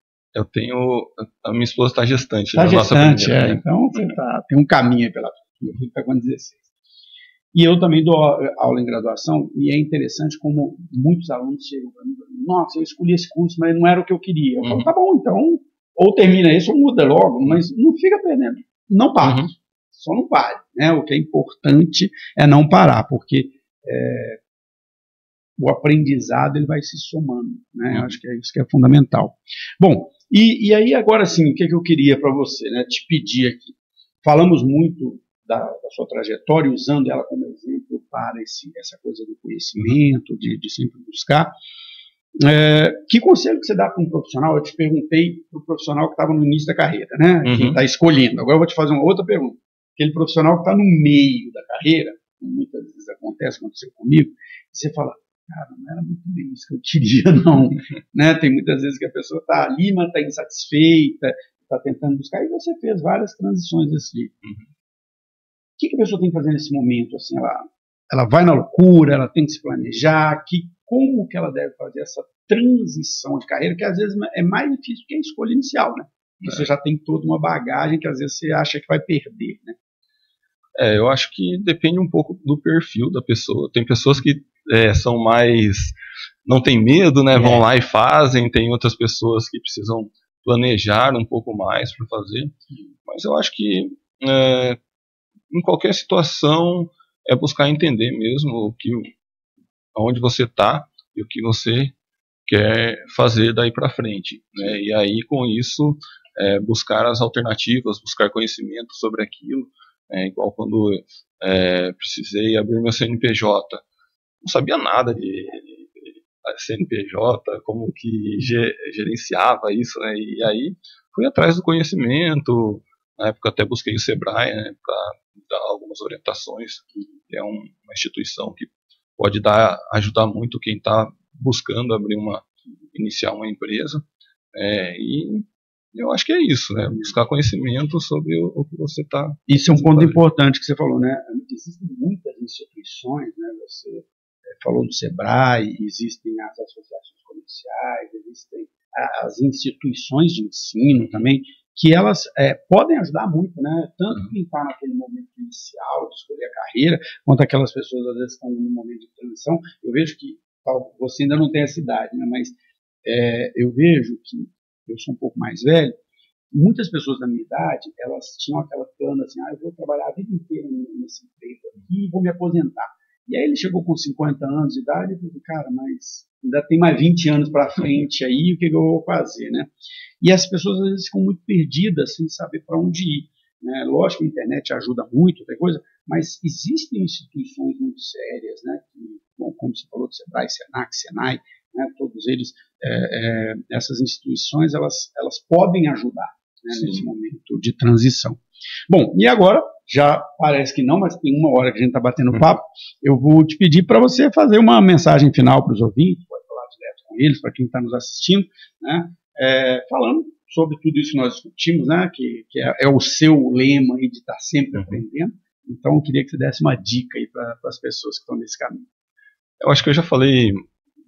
A minha esposa está gestante. Está gestante, então você tem um caminho aí pela frente. Meu filho está com 16. E eu também dou aula em graduação, e é interessante como muitos alunos chegam para mim e falam, nossa, eu escolhi esse curso, mas não era o que eu queria. Eu falo, tá bom, então, ou termina isso ou muda logo, mas não fica perdendo. Não para. Só não pare, né? O que é importante é não parar, porque o aprendizado ele vai se somando, né? Acho que é isso que é fundamental. Bom, e aí agora sim, o que eu queria para você, né? Te pedir aqui. Falamos muito da sua trajetória, usando ela como exemplo para essa coisa do conhecimento, de sempre buscar. Que conselho que você dá para um profissional? Eu te perguntei para o profissional que estava no início da carreira, né? Quem está escolhendo. Agora eu vou te fazer uma outra pergunta. Aquele profissional que está no meio da carreira, como muitas vezes aconteceu comigo, você fala, cara, não era muito bem isso que eu queria, não. Né? Tem muitas vezes que a pessoa está ali, mas está insatisfeita, está tentando buscar, e você fez várias transições assim. O que a pessoa tem que fazer nesse momento? Assim, ela vai na loucura, ela tem que se planejar, como que ela deve fazer essa transição de carreira, que às vezes é mais difícil que a escolha inicial, né? Você já tem toda uma bagagem que às vezes você acha que vai perder, né? Eu acho que depende um pouco do perfil da pessoa. Tem pessoas que são mais... não tem medo, né? Vão lá e fazem. Tem outras pessoas que precisam planejar um pouco mais para fazer. Mas eu acho que em qualquer situação é buscar entender mesmo onde você está e o que você quer fazer daí para frente, né? E aí com isso buscar as alternativas, buscar conhecimento sobre aquilo, igual quando precisei abrir meu CNPJ, não sabia nada de CNPJ, como que gerenciava isso, né? E aí fui atrás do conhecimento. Na época até busquei o Sebrae, né, para dar algumas orientações, que é uma instituição que pode ajudar muito quem está buscando iniciar uma empresa. E eu acho que é isso, né? Buscar conhecimento sobre o que você está... Isso é um ponto importante que você falou, né? Existem muitas instituições, né? Você falou do Sebrae, existem as associações comerciais, existem as instituições de ensino também, que elas podem ajudar muito, né? Tanto quem está naquele momento inicial de escolher a carreira, quanto aquelas pessoas às vezes estão no momento de transição. Eu vejo que você ainda não tem essa idade, né? Mas eu vejo que eu sou um pouco mais velho. Muitas pessoas da minha idade, elas tinham aquela plano assim, eu vou trabalhar a vida inteira nesse emprego aqui e vou me aposentar. E aí ele chegou com 50 anos de idade e falou, cara, mas ainda tem mais 20 anos para frente aí, o que eu vou fazer, né? E as pessoas às vezes ficam muito perdidas sem saber para onde ir, né? Lógico que a internet ajuda muito, outra coisa, mas existem instituições muito sérias, né? Que, bom, como você falou do Sebrae, Senac, Senai, né? Todos eles, essas instituições, elas podem ajudar, né? Nesse momento de transição. Bom, e agora, já parece que não, mas tem uma hora que a gente está batendo papo, eu vou te pedir para você fazer uma mensagem final para os ouvintes, pode falar direto com eles, para quem está nos assistindo, né? Falando sobre tudo isso que nós discutimos, né? Que é o seu lema aí de estar sempre aprendendo. Então, eu queria que você desse uma dica aí para as pessoas que estão nesse caminho. Eu acho que eu já falei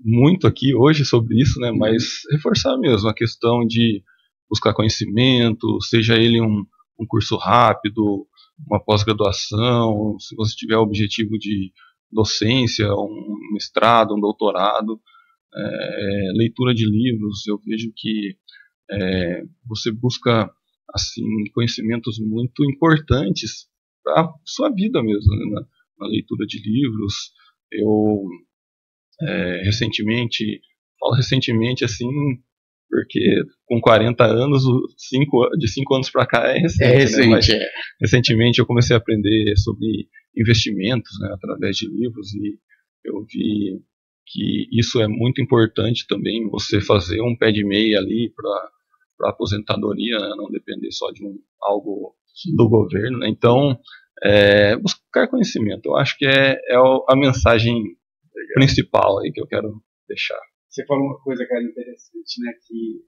muito aqui hoje sobre isso, né? Mas reforçar mesmo a questão de buscar conhecimento, seja ele um curso rápido, uma pós-graduação, se você tiver o objetivo de docência, um mestrado, um doutorado, leitura de livros. Eu vejo que você busca assim conhecimentos muito importantes para a sua vida mesmo, né? na leitura de livros. Eu falo recentemente assim, porque com 40 anos, de 5 anos para cá é recente, né? Mas recentemente eu comecei a aprender sobre investimentos, né, através de livros, e eu vi que isso é muito importante também, você fazer um pé de meia ali para aposentadoria, né, não depender só de algo do governo, né? Então, buscar conhecimento, eu acho que é a mensagem principal aí que eu quero deixar. Você falou uma coisa, cara, interessante, né, que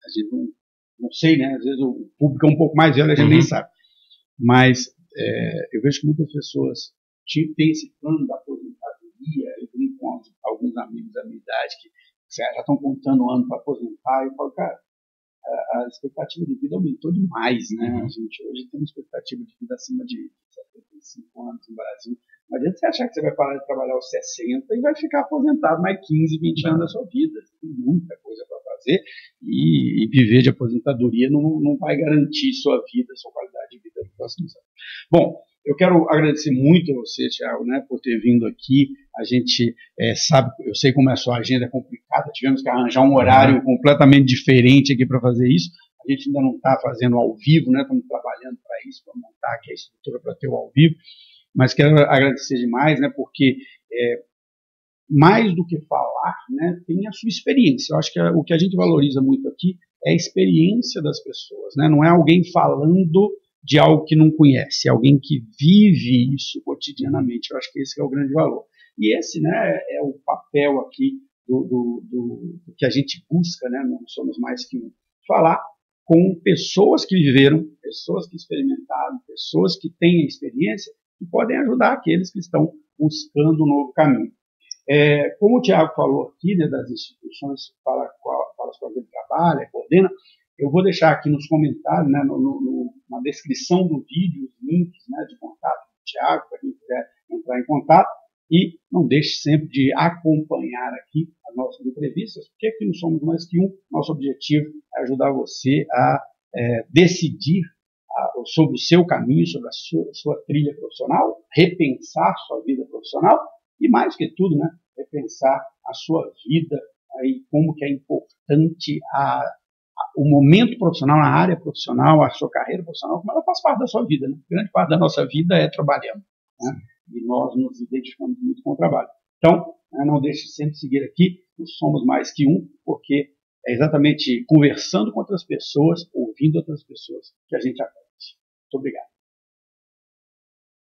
a gente não sei, né, às vezes o público é um pouco mais velho, a gente nem sabe, mas eu vejo que muitas pessoas têm esse plano da aposentadoria. Eu brinco com alguns amigos da minha idade que já estão contando o ano para aposentar, e eu falo, cara, a expectativa de vida aumentou demais, né? A gente hoje tem uma expectativa de vida acima de 75 anos no Brasil. Não adianta você achar que você vai parar de trabalhar aos 60 e vai ficar aposentado mais 15, 20 anos da sua vida. Tem muita coisa para fazer, e viver de aposentadoria não vai garantir sua vida, sua qualidade de vida nos próximos anos. Bom, eu quero agradecer muito a você, Thiago, né, por ter vindo aqui. A gente sabe, eu sei como é a sua agenda complicada, tivemos que arranjar um horário completamente diferente aqui para fazer isso. A gente ainda não está fazendo ao vivo, né, estamos trabalhando para isso, para montar aqui a estrutura para ter o ao vivo. Mas quero agradecer demais, né, porque mais do que falar, né, tem a sua experiência. Eu acho que o que a gente valoriza muito aqui é a experiência das pessoas, né? Não é alguém falando de algo que não conhece, é alguém que vive isso cotidianamente. Eu acho que esse é o grande valor. E esse, né, é o papel aqui do que a gente busca, né? Não somos mais que falar com pessoas que viveram, pessoas que experimentaram, pessoas que têm a experiência e podem ajudar aqueles que estão buscando um novo caminho. Como o Thiago falou aqui, né, das instituições para as quais ele trabalha, coordena, eu vou deixar aqui nos comentários, né, na descrição do vídeo, os links, né, de contato do Thiago, para quem quiser entrar em contato. E não deixe sempre de acompanhar aqui as nossas entrevistas, porque aqui no Somos Mais Que Um, nosso objetivo é ajudar você a decidir sobre o seu caminho, sobre a sua trilha profissional, repensar sua vida profissional e, mais que tudo, né, repensar a sua vida, aí, como que é importante o momento profissional, a área profissional, a sua carreira profissional, como ela faz parte da sua vida. Né? Grande parte da nossa vida é trabalhando, né? E nós nos identificamos muito com o trabalho. Então, não deixe de sempre seguir aqui, nós Somos Mais Que Um, porque é exatamente conversando com outras pessoas, ouvindo outras pessoas, que a gente aprende. Muito obrigado.